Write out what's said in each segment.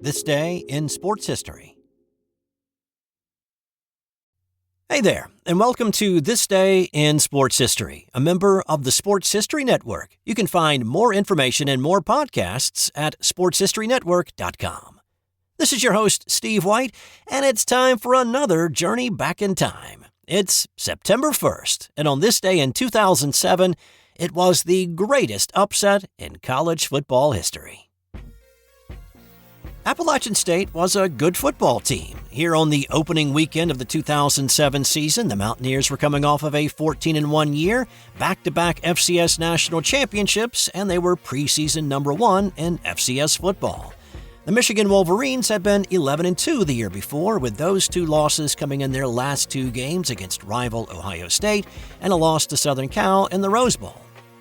This Day in Sports History. Hey there, and welcome to This Day in Sports History, a member of the Sports History Network. You can find more information and more podcasts at sportshistorynetwork.com. This is your host, Steve White, and it's time for another journey back in time. It's September 1st, and on this day in 2007, it was the greatest upset in college football history. Appalachian State was a good football team. Here on the opening weekend of the 2007 season, the Mountaineers were coming off of a 14-1 year, back-to-back FCS national championships, and they were preseason number 1 in FCS football. The Michigan Wolverines had been 11-2 the year before, with those two losses coming in their last two games against rival Ohio State and a loss to Southern Cal in the Rose Bowl.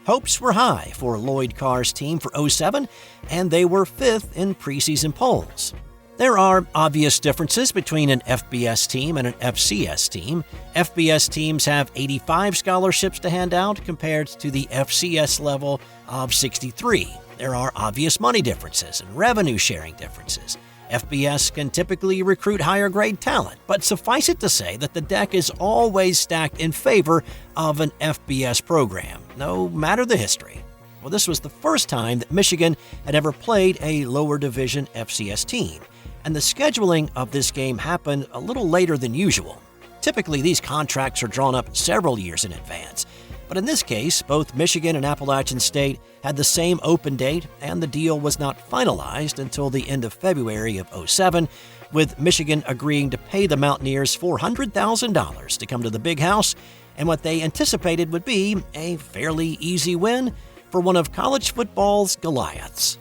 Hopes were high for Lloyd Carr's team for 2007, and they were 5th in preseason polls. There are obvious differences between an FBS team and an FCS team. FBS teams have 85 scholarships to hand out compared to the FCS level of 63. There are obvious money differences and revenue sharing differences. FBS can typically recruit higher grade talent, but suffice it to say that the deck is always stacked in favor of an FBS program, no matter the history. Well, this was the first time that Michigan had ever played a lower division FCS team, and the scheduling of this game happened a little later than usual. Typically, these contracts are drawn up several years in advance. But in this case, both Michigan and Appalachian State had the same open date, and the deal was not finalized until the end of February of 2007, with Michigan agreeing to pay the Mountaineers $400,000 to come to the Big House, and what they anticipated would be a fairly easy win for one of college football's Goliaths.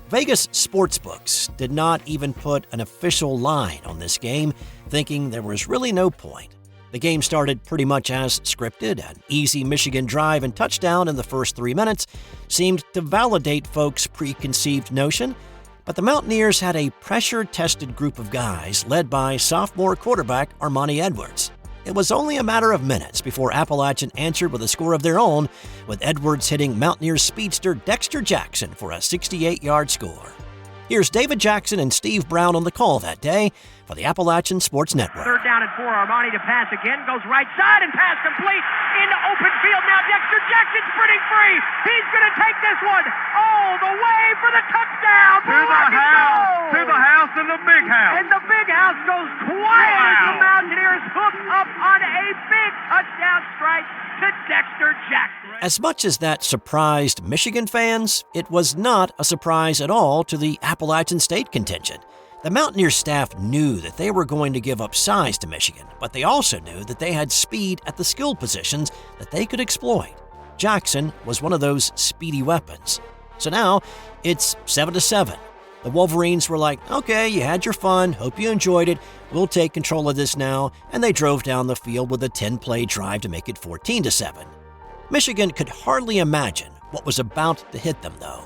Vegas sportsbooks did not even put an official line on this game, thinking there was really no point. The game started pretty much as scripted. An easy Michigan drive and touchdown in the first 3 minutes seemed to validate folks' preconceived notion, but the Mountaineers had a pressure-tested group of guys led by sophomore quarterback Armani Edwards. It was only a matter of minutes before Appalachian answered with a score of their own, with Edwards hitting Mountaineers speedster Dexter Jackson for a 68-yard score. Here's David Jackson and Steve Brown on the call that day for the Appalachian Sports Network. 3rd down and 4. Armani to pass again. Goes right side and pass complete into open field. Now Dexter Jackson sprinting free. He's going to take this one all the way for the touchdown. To the house in the Big House. And the Big House goes quiet as the Mountaineers hook up on a big touchdown strike to Dexter Jackson. As much as that surprised Michigan fans, it was not a surprise at all to the Appalachian State contingent. The Mountaineers staff knew that they were going to give up size to Michigan, but they also knew that they had speed at the skill positions that they could exploit. Jackson was one of those speedy weapons. So now it's 7-7. The Wolverines were like, okay, you had your fun, hope you enjoyed it, we'll take control of this now, and they drove down the field with a 10-play drive to make it 14-7. Michigan could hardly imagine what was about to hit them, though.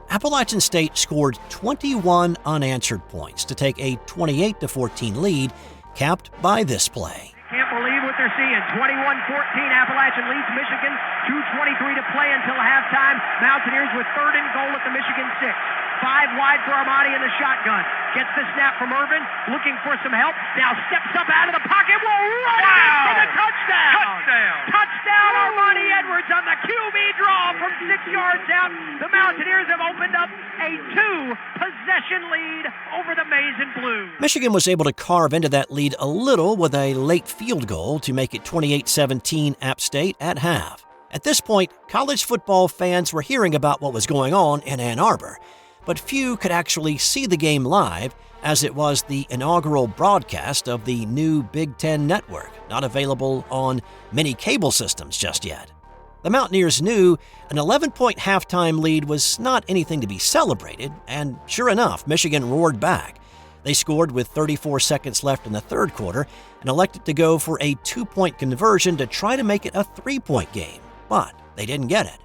Appalachian State scored 21 unanswered points to take a 28-14 lead, capped by this play. Can't believe what they're seeing. 21-14, Appalachian leads Michigan. 2:23 to play until halftime. Mountaineers with 3rd and goal at the Michigan 6. 5 wide for Armani in the shotgun. Gets the snap from Irvin, looking for some help. Now steps up out of the pocket. Will run it for the touchdown. Touchdown, Armani Edwards on the QB draw from 6 yards out. The Mountaineers have opened up a 2-possession lead over the Maize and Blue. Michigan was able to carve into that lead a little with a late field goal to make it 28-17 App State at half. At this point, college football fans were hearing about what was going on in Ann Arbor, but few could actually see the game live, as it was the inaugural broadcast of the new Big Ten network, not available on many cable systems just yet. The Mountaineers knew an 11-point halftime lead was not anything to be celebrated, and sure enough, Michigan roared back. They scored with 34 seconds left in the third quarter and elected to go for a 2-point conversion to try to make it a 3-point game, but they didn't get it.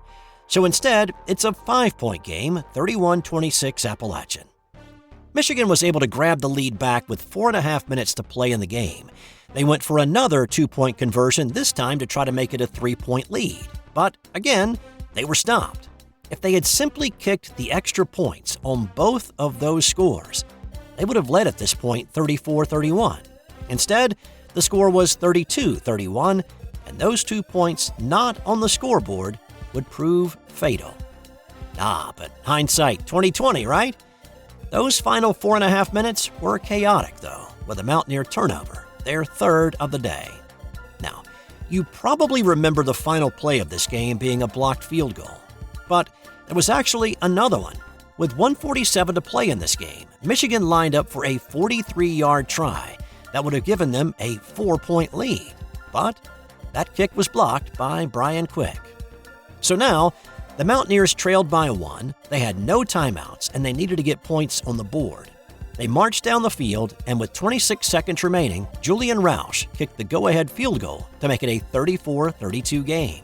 So instead, it's a 5-point game, 31-26 Appalachian. Michigan was able to grab the lead back with 4.5 minutes to play in the game. They went for another 2-point conversion, this time to try to make it a 3-point lead. But again, they were stopped. If they had simply kicked the extra points on both of those scores, they would have led at this point 34-31. Instead, the score was 32-31, and those 2 points not on the scoreboard would prove fatal. But hindsight 2020, right? Those final 4.5 minutes were chaotic, though, with a Mountaineer turnover, their third of the day. Now, you probably remember the final play of this game being a blocked field goal. But there was actually another one. With 1:47 to play in this game, Michigan lined up for a 43-yard try that would have given them a 4-point lead. But that kick was blocked by Brian Quick. So now, the Mountaineers trailed by 1, they had no timeouts, and they needed to get points on the board. They marched down the field, and with 26 seconds remaining, Julian Roush kicked the go-ahead field goal to make it a 34-32 game.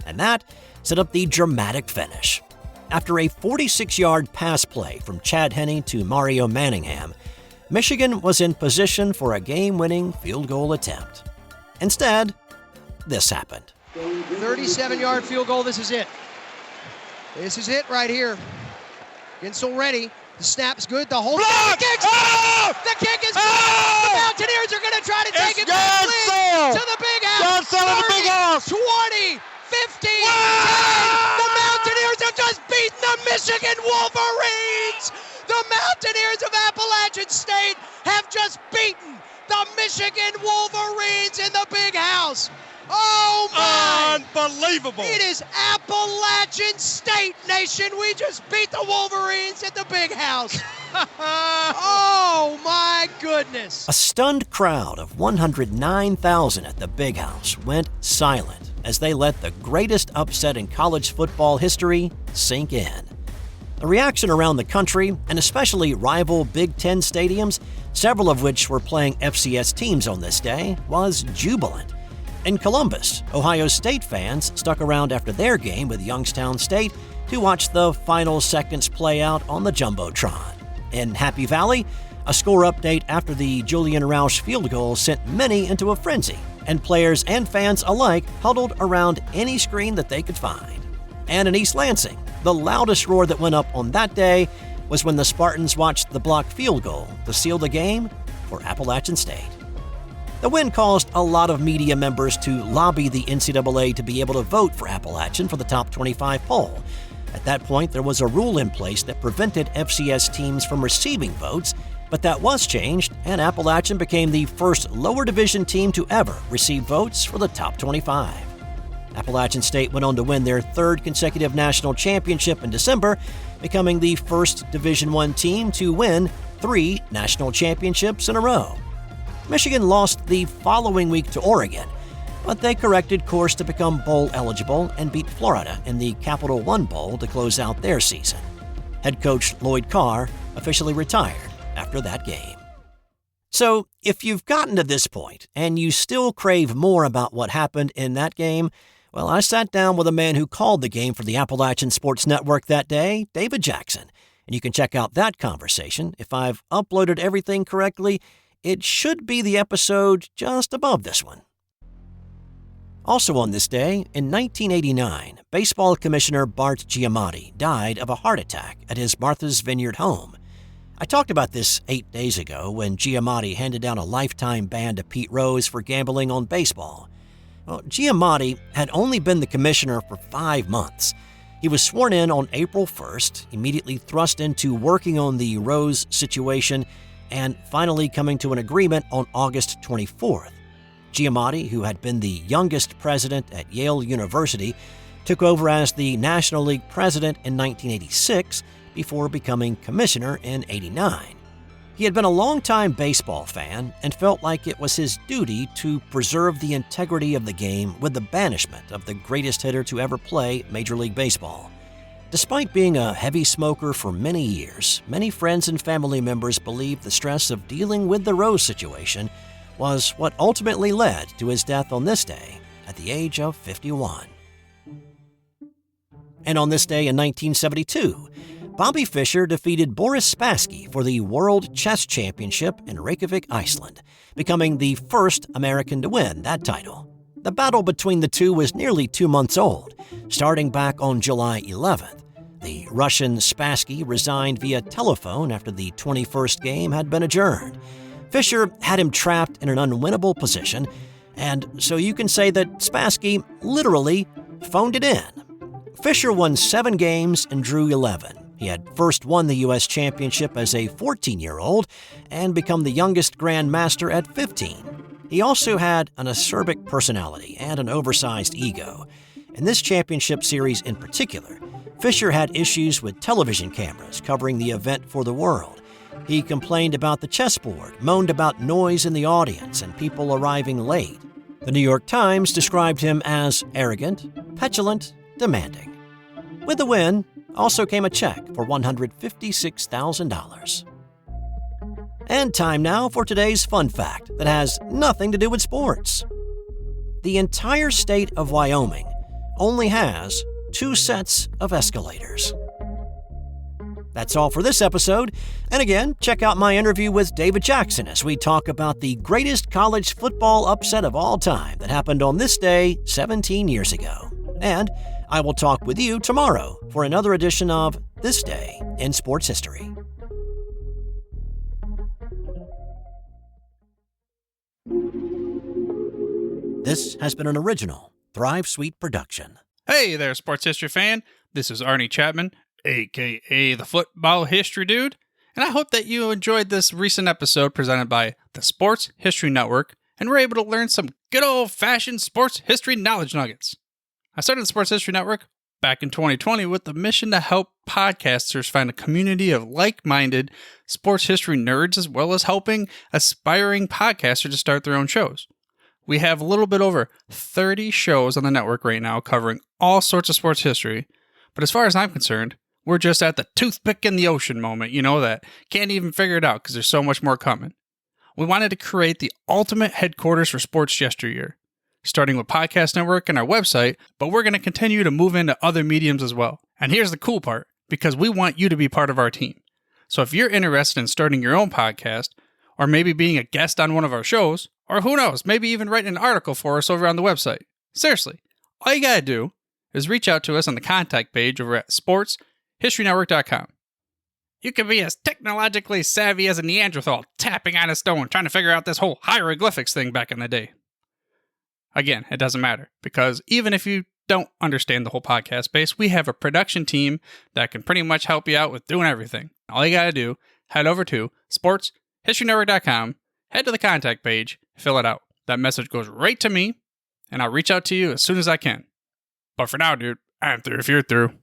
And that set up the dramatic finish. After a 46-yard pass play from Chad Henne to Mario Manningham, Michigan was in position for a game-winning field goal attempt. Instead, this happened. 37-yard field goal, this is it. This is it right here. Gensel ready. The snap's good. The whole block! The kick is good. The Mountaineers are going to try to take it back to the big house. 30, 20, 15, 10. The Mountaineers have just beaten the Michigan Wolverines. The Mountaineers of Appalachian State have just beaten the Michigan Wolverines in the big house. Oh my! Unbelievable! It is Appalachian State, nation. We just beat the Wolverines at the big house. Oh my goodness! A stunned crowd of 109,000 at the big house went silent as they let the greatest upset in college football history sink in. The reaction around the country, and especially rival Big Ten stadiums, several of which were playing FCS teams on this day, was jubilant. In Columbus, Ohio State fans stuck around after their game with Youngstown State to watch the final seconds play out on the Jumbotron. In Happy Valley, a score update after the Julian Roush field goal sent many into a frenzy, and players and fans alike huddled around any screen that they could find. And in East Lansing, the loudest roar that went up on that day was when the Spartans watched the blocked field goal to seal the game for Appalachian State. The win caused a lot of media members to lobby the NCAA to be able to vote for Appalachian for the top 25 poll. At that point, there was a rule in place that prevented FCS teams from receiving votes, but that was changed, and Appalachian became the first lower division team to ever receive votes for the top 25. Appalachian State went on to win their third consecutive national championship in December, becoming the first Division I team to win 3 national championships in a row. Michigan lost the following week to Oregon, but they corrected course to become bowl eligible and beat Florida in the Capital One Bowl to close out their season. Head coach Lloyd Carr officially retired after that game. So, if you've gotten to this point and you still crave more about what happened in that game, well, I sat down with a man who called the game for the Appalachian Sports Network that day, David Jackson, and you can check out that conversation. If I've uploaded everything correctly, it should be the episode just above this one. Also on this day, in 1989, baseball commissioner Bart Giamatti died of a heart attack at his Martha's Vineyard home. I talked about this 8 days ago when Giamatti handed down a lifetime ban to Pete Rose for gambling on baseball. Well, Giamatti had only been the commissioner for 5 months. He was sworn in on April 1st, immediately thrust into working on the Rose situation, and finally coming to an agreement on August 24th. Giamatti, who had been the youngest president at Yale University, took over as the National League president in 1986 before becoming commissioner in '89. He had been a longtime baseball fan and felt like it was his duty to preserve the integrity of the game with the banishment of the greatest hitter to ever play Major League Baseball. Despite being a heavy smoker for many years, many friends and family members believed the stress of dealing with the Rose situation was what ultimately led to his death on this day at the age of 51. And on this day in 1972, Bobby Fischer defeated Boris Spassky for the World Chess Championship in Reykjavik, Iceland, becoming the first American to win that title. The battle between the two was nearly 2 months old, starting back on July 11th. The Russian Spassky resigned via telephone after the 21st game had been adjourned. Fischer had him trapped in an unwinnable position, and so you can say that Spassky literally phoned it in. Fischer won 7 games and drew 11. He had first won the U.S. Championship as a 14-year-old and become the youngest Grand Master at 15. He also had an acerbic personality and an oversized ego. In this championship series in particular, Fischer had issues with television cameras covering the event for the world. He complained about the chessboard, moaned about noise in the audience and people arriving late. The New York Times described him as arrogant, petulant, demanding. With the win, also came a check for $156,000. And time now for today's fun fact that has nothing to do with sports. The entire state of Wyoming only has 2 sets of escalators. That's all for this episode. And again, check out my interview with David Jackson as we talk about the greatest college football upset of all time that happened on this day 17 years ago. And I will talk with you tomorrow for another edition of This Day in Sports History. This has been an original Thrive Suite production. Hey there, sports history fan. This is Arnie Chapman, a.k.a. the Football History Dude, and I hope that you enjoyed this recent episode presented by the Sports History Network and were able to learn some good old-fashioned sports history knowledge nuggets. I started the Sports History Network back in 2020 with the mission to help podcasters find a community of like-minded sports history nerds, as well as helping aspiring podcasters to start their own shows. We have a little bit over 30 shows on the network right now covering all sorts of sports history, but as far as I'm concerned, we're just at the toothpick in the ocean moment, that can't even figure it out because there's so much more coming. We wanted to create the ultimate headquarters for sports yesteryear, starting with Podcast Network and our website, but we're going to continue to move into other mediums as well. And here's the cool part, because we want you to be part of our team. So if you're interested in starting your own podcast, or maybe being a guest on one of our shows, or who knows, maybe even writing an article for us over on the website. Seriously, all you gotta do is reach out to us on the contact page over at sportshistorynetwork.com. You can be as technologically savvy as a Neanderthal tapping on a stone trying to figure out this whole hieroglyphics thing back in the day. Again, it doesn't matter, because even if you don't understand the whole podcast space, we have a production team that can pretty much help you out with doing everything. All you gotta do, head over to sportshistorynetwork.com, head to the contact page, fill it out. That message goes right to me, and I'll reach out to you as soon as I can. But for now, dude, I'm through if you're through.